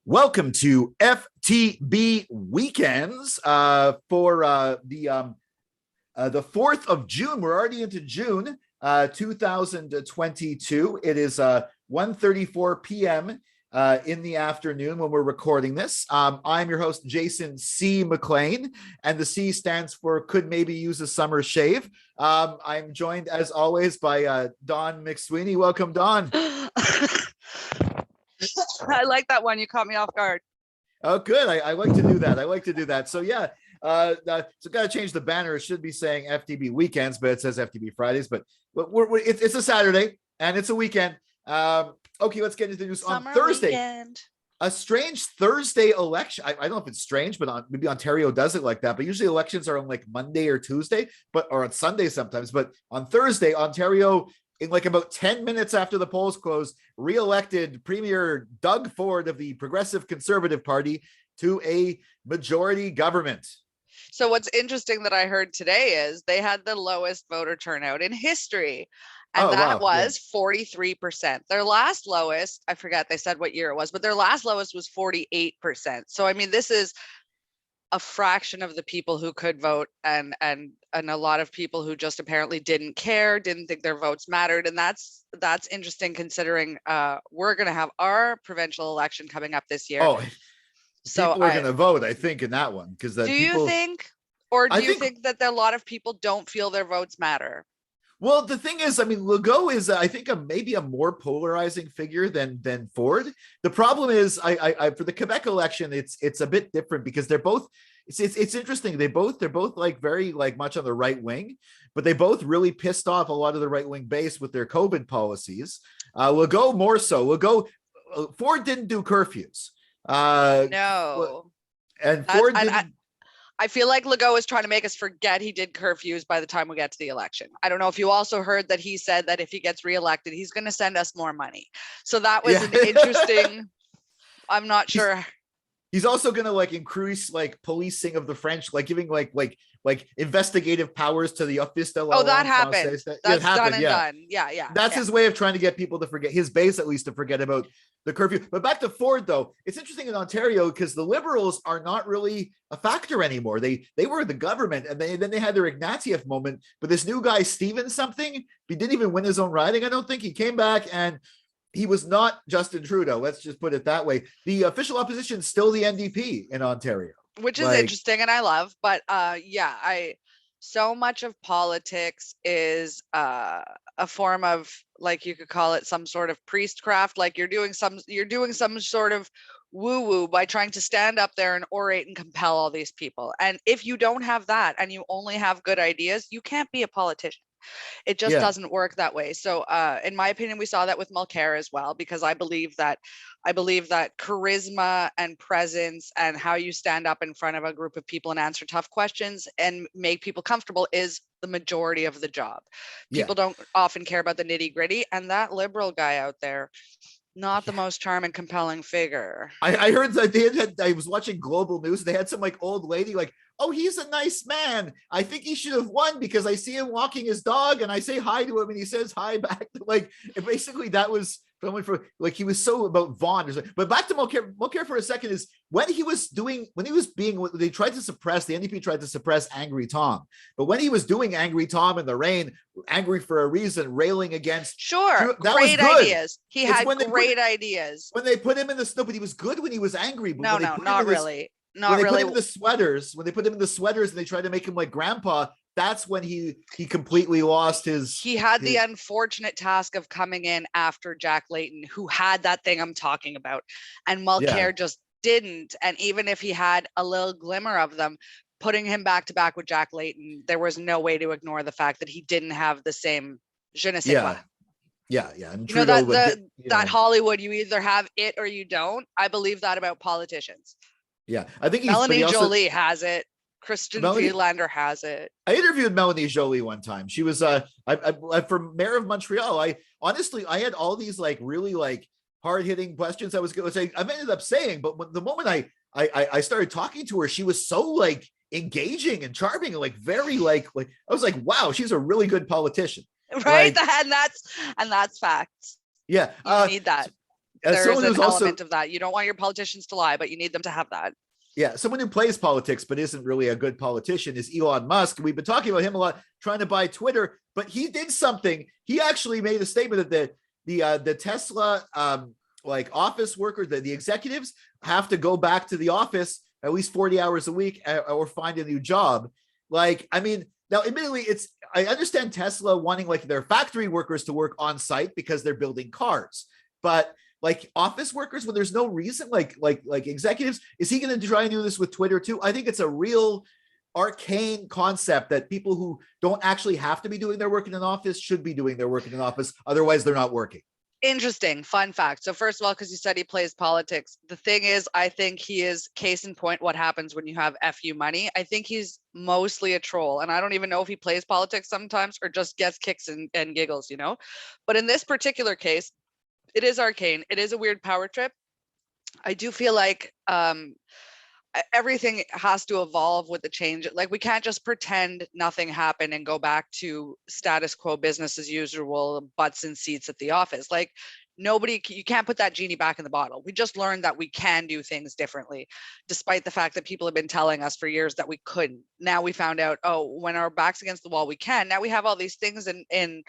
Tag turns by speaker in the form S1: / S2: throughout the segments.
S1: Welcome to FTB Weekends for the 4th of June. We're already into June 2022. It is 1:34 p.m. In the afternoon when we're recording this. I'm your host, Jason C. McLean, and the C stands for could maybe use a summer shave. I'm joined, as always, by Dawn McSweeney. Welcome, Dawn.
S2: I like that one. You caught me off guard.
S1: Oh, good. I like to do that. So yeah, so got to change the banner. It should be saying FTB Weekends, but it says FTB Fridays. But it's a Saturday and it's a weekend. Okay, let's get into the news.
S2: Summer
S1: on Thursday.
S2: Weekend.
S1: A strange Thursday election. I don't know if it's strange, but maybe Ontario does it like that. But usually elections are on like Monday or Tuesday, or on Sunday sometimes. But on Thursday, Ontario, in like about 10 minutes after the polls closed, re-elected Premier Doug Ford of the Progressive Conservative Party to a majority government.
S2: So what's interesting that I heard today is they had the lowest voter turnout in history. And was 43%. Their last lowest, I forget they said what year it was, but their last lowest was 48%. So, I mean, this is a fraction of the people who could vote and a lot of people who just apparently didn't care, didn't think their votes mattered. And that's interesting considering we're going to have our provincial election coming up this year.
S1: Oh, so people are going to vote, I think, in that one. Because do
S2: you think that a lot of people don't feel their votes matter?
S1: Well, the thing is, I mean, Legault is, I think, maybe a more polarizing figure than Ford. The problem is, I for the Quebec election, it's a bit different because they're both. It's interesting. They're both like very like much on the right wing, but they both really pissed off a lot of the right wing base with their COVID policies. Legault more so. Ford didn't do curfews.
S2: No,
S1: and Ford didn't.
S2: I feel like Legault is trying to make us forget he did curfews by the time we get to the election. I don't know if you also heard that he said that if he gets reelected, he's going to send us more money. So that was an interesting, I'm not sure.
S1: He's also going to like increase like policing of the French, like giving like investigative powers to the Office de la
S2: Langue. Oh, that happened. That's done and done. Yeah.
S1: That's his way of trying to get people to forget, his base at least, to forget about the curfew. But back to Ford, though, it's interesting in Ontario because the Liberals are not really a factor anymore. They were the government, and then they had their Ignatieff moment. But this new guy, Stephen something, he didn't even win his own riding, I don't think. He came back and he was not Justin Trudeau. Let's just put it that way. The official opposition is still the NDP in Ontario.
S2: Which is interesting and I love, but so much of politics is a form of, like, you could call it some sort of priestcraft. Like you're doing some sort of woo-woo by trying to stand up there and orate and compel all these people. And if you don't have that and you only have good ideas, you can't be a politician. It just doesn't work that way. So in my opinion, we saw that with Mulcair as well, because I believe that charisma and presence and how you stand up in front of a group of people and answer tough questions and make people comfortable is the majority of the job. People don't often care about the nitty gritty, and that Liberal guy out there, not the most charming, compelling figure.
S1: I heard that I was watching Global News. They had some like old lady like, oh, he's a nice man. I think he should have won because I see him walking his dog and I say hi to him and he says hi back. Like, basically that was someone for like, he was so about Vaughan. But back to Mulcair for a second is the NDP tried to suppress Angry Tom. But when he was doing Angry Tom in the rain, angry for a reason, railing against.
S2: Sure. Great ideas. He had great ideas.
S1: When they put him in the snow, but he was good when he was angry. But
S2: not really.
S1: When they put him in the sweaters and they tried to make him like grandpa, that's when he completely lost his.
S2: He had the unfortunate task of coming in after Jack Layton, who had that thing I'm talking about, and Mulcair just didn't. And even if he had a little glimmer of them, putting him back to back with Jack Layton, there was no way to ignore the fact that he didn't have the same je ne sais quoi.
S1: Yeah. And
S2: that Hollywood, you either have it or you don't. I believe that about politicians.
S1: Yeah, I think
S2: Melanie Jolie has it. Kristen Friedlander has it.
S1: I interviewed Melanie Jolie one time. She was I for mayor of Montreal. I had all these like really like hard-hitting questions I was going to say. I've ended up saying, but the moment I started talking to her, she was so like engaging and charming and like very like I was like, wow, she's a really good politician.
S2: Right. Like, and that's facts.
S1: Yeah.
S2: You need that. There's an element of that. You don't want your politicians to lie, but you need them to have that.
S1: Yeah, someone who plays politics but isn't really a good politician is Elon Musk. We've been talking about him a lot, trying to buy Twitter, but he did something. He actually made a statement that the Tesla like office workers, the executives have to go back to the office at least 40 hours a week or find a new job. Like, I mean, now admittedly, I understand Tesla wanting like their factory workers to work on site because they're building cars, but like office workers when there's no reason, like executives, is he going to try and do this with Twitter too? I think it's a real arcane concept that people who don't actually have to be doing their work in an office should be doing their work in an office. Otherwise, they're not working.
S2: Interesting fun fact. So first of all, because you said he plays politics, the thing is, I think he is case in point what happens when you have FU money. I think he's mostly a troll, and I don't even know if he plays politics sometimes or just gets kicks and giggles, you know. But in this particular case, it is arcane. It is a weird power trip. I do feel like everything has to evolve with the change. Like, we can't just pretend nothing happened and go back to status quo, business as usual, butts in seats at the office. Like, you can't put that genie back in the bottle. We just learned that we can do things differently, despite the fact that people have been telling us for years that we couldn't. Now we found out, oh, when our back's against the wall, we can. Now we have all these things in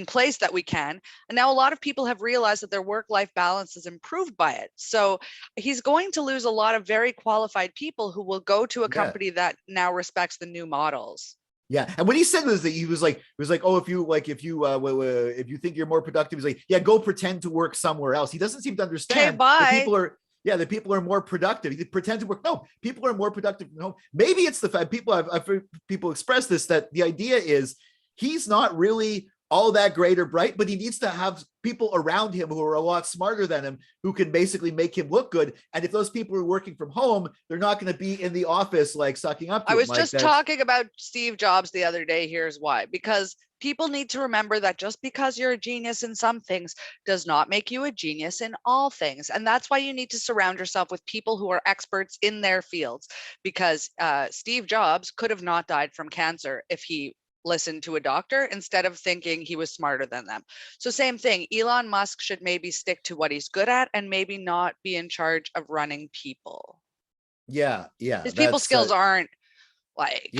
S2: place that we can. And now a lot of people have realized that their work-life balance is improved by it. So he's going to lose a lot of very qualified people who will go to a company that now respects the new models.
S1: Yeah, and what he said was that he was like, oh, if you think you're more productive, he's like, yeah, go pretend to work somewhere else. He doesn't seem to understand that people are more productive. He pretend to work. No, people are more productive. No, maybe it's the fact I've heard people express this, that the idea is he's not really all that great or bright, but he needs to have people around him who are a lot smarter than him, who can basically make him look good. And if those people are working from home, they're not going to be in the office like sucking up to
S2: I was just talking about Steve Jobs the other day. Here's why. Because people need to remember that just because you're a genius in some things does not make you a genius in all things. And that's why you need to surround yourself with people who are experts in their fields. Because Steve Jobs could have not died from cancer if he listened to a doctor instead of thinking he was smarter than them. So same thing, Elon Musk should maybe stick to what he's good at and maybe not be in charge of running people.
S1: Yeah.
S2: His people skills aren't like.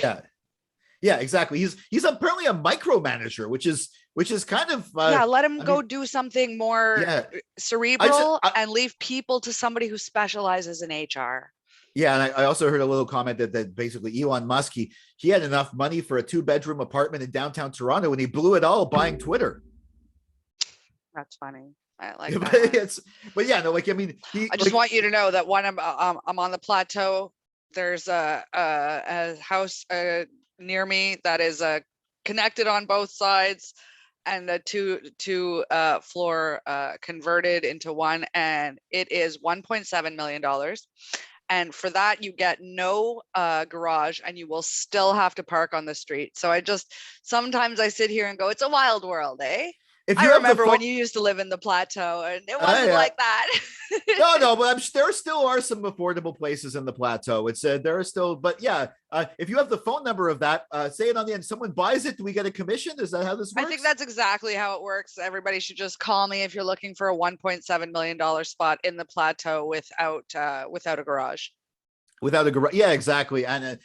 S1: Yeah, exactly. He's apparently a micromanager, which is kind of
S2: let him go do something more cerebral and leave people to somebody who specializes in HR.
S1: Yeah, and I also heard a little comment that basically Elon Musk, he had enough money for a 2-bedroom apartment in downtown Toronto, and he blew it all buying Twitter.
S2: That's funny. I like that.
S1: But yeah, no, like, I mean,
S2: I just want you to know that when I'm on the plateau, there's a house near me that is connected on both sides, and the two floor converted into one, and it is $1.7 million. And for that, you get no garage, and you will still have to park on the street. So sometimes I sit here and go, it's a wild world, eh? I remember when you used to live in the plateau, and it wasn't like that.
S1: No, but there still are some affordable places in the plateau. There are still, but yeah, if you have the phone number of that, say it on the end. Someone buys it, do we get a commission? Is that how this works?
S2: I think that's exactly how it works. Everybody should just call me if you're looking for a $1.7 million spot in the plateau without a garage.
S1: Without a garage, yeah, exactly. And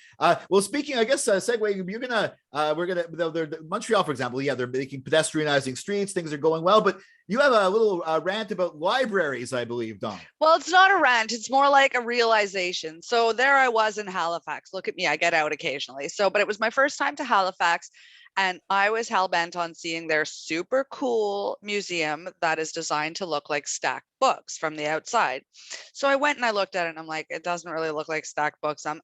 S1: well, speaking, I guess segue. We're gonna Montreal, for example. Yeah, they're making pedestrianizing streets. Things are going well, but you have a little rant about libraries, I believe, Dawn.
S2: Well, it's not a rant. It's more like a realization. So there I was in Halifax. Look at me, I get out occasionally. But it was my first time to Halifax. And I was hell-bent on seeing their super cool museum that is designed to look like stacked books from the outside. So I went and I looked at it, and I'm like, it doesn't really look like stacked books. I'm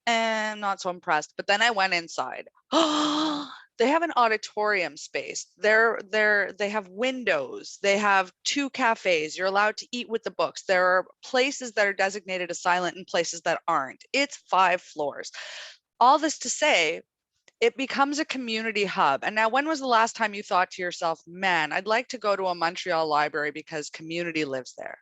S2: not so impressed. But then I went inside. They have an auditorium space. They have windows. They have 2 cafes. You're allowed to eat with the books. There are places that are designated as silent and places that aren't. It's 5 floors. All this to say, it becomes a community hub. And now, when was the last time you thought to yourself, man, I'd like to go to a Montreal library because community lives there?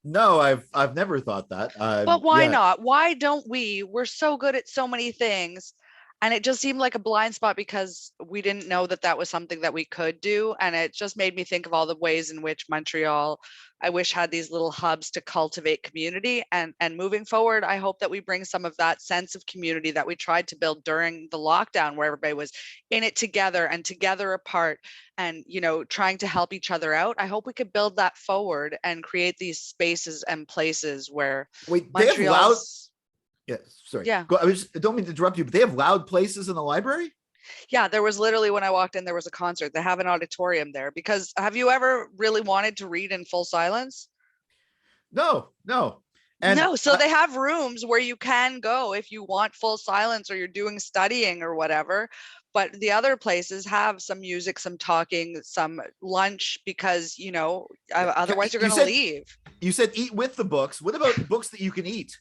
S1: No, I've never thought that.
S2: But why not? Why don't we? We're so good at so many things. And it just seemed like a blind spot because we didn't know that that was something that we could do. And it just made me think of all the ways in which Montreal, I wish, had these little hubs to cultivate community. And moving forward, I hope that we bring some of that sense of community that we tried to build during the lockdown, where everybody was in it together and together apart and, you know, trying to help each other out. I hope we could build that forward and create these spaces and places where
S1: they have loud. Yeah, sorry.
S2: Yeah.
S1: I don't mean to interrupt you, but they have loud places in the library?
S2: Yeah, there was literally, when I walked in, there was a concert. They have an auditorium there. Because have you ever really wanted to read in full silence?
S1: No. And
S2: no, so they have rooms where you can go if you want full silence or you're doing studying or whatever. But the other places have some music, some talking, some lunch, because, you know, otherwise you're going to leave.
S1: You said eat with the books. What about books that you can eat?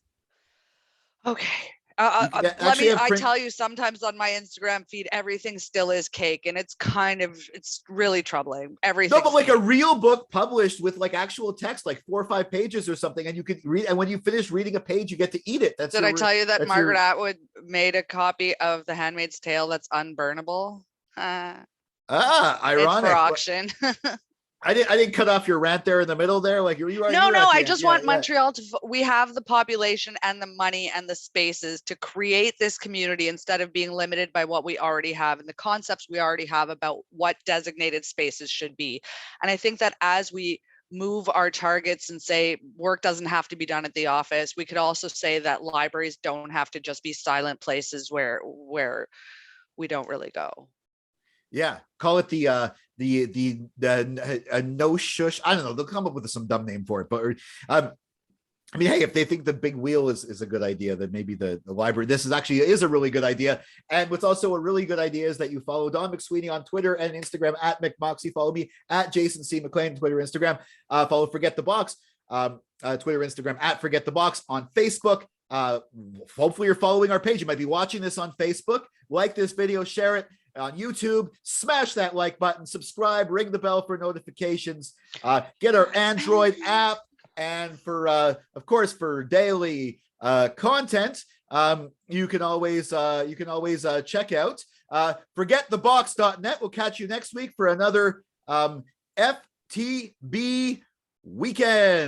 S2: Okay. I tell you, sometimes on my Instagram feed, everything still is cake, and it's really troubling. Everything.
S1: No, but like a real book published with like actual text, like 4 or 5 pages or something, and you could read. And when you finish reading a page, you get to eat it.
S2: Did I tell you that Margaret Atwood made a copy of The Handmaid's Tale that's unburnable?
S1: Ironic.
S2: It's for auction.
S1: I didn't cut off your rant there in the middle there. Like you are.
S2: No, I just want Montreal to, we have the population and the money and the spaces to create this community instead of being limited by what we already have and the concepts we already have about what designated spaces should be. And I think that as we move our targets and say work doesn't have to be done at the office, we could also say that libraries don't have to just be silent places where we don't really go.
S1: Yeah, call it the no shush. I don't know. They'll come up with some dumb name for it, but I mean, hey, if they think the big wheel is a good idea, then maybe the library. This is a really good idea. And what's also a really good idea is that you follow Dawn McSweeney on Twitter and Instagram at McMoxie. Follow me at Jason C. McLean, Twitter, Instagram. Follow Forget the Box, Twitter, Instagram at Forget the Box, on Facebook. Hopefully you're following our page. You might be watching this on Facebook. Like this video, share it. On YouTube, smash that like button, subscribe, ring the bell for notifications, get our Android app, and for of course for daily content, you can always check out forgetthebox.net. We'll catch you next week for another FTB weekend.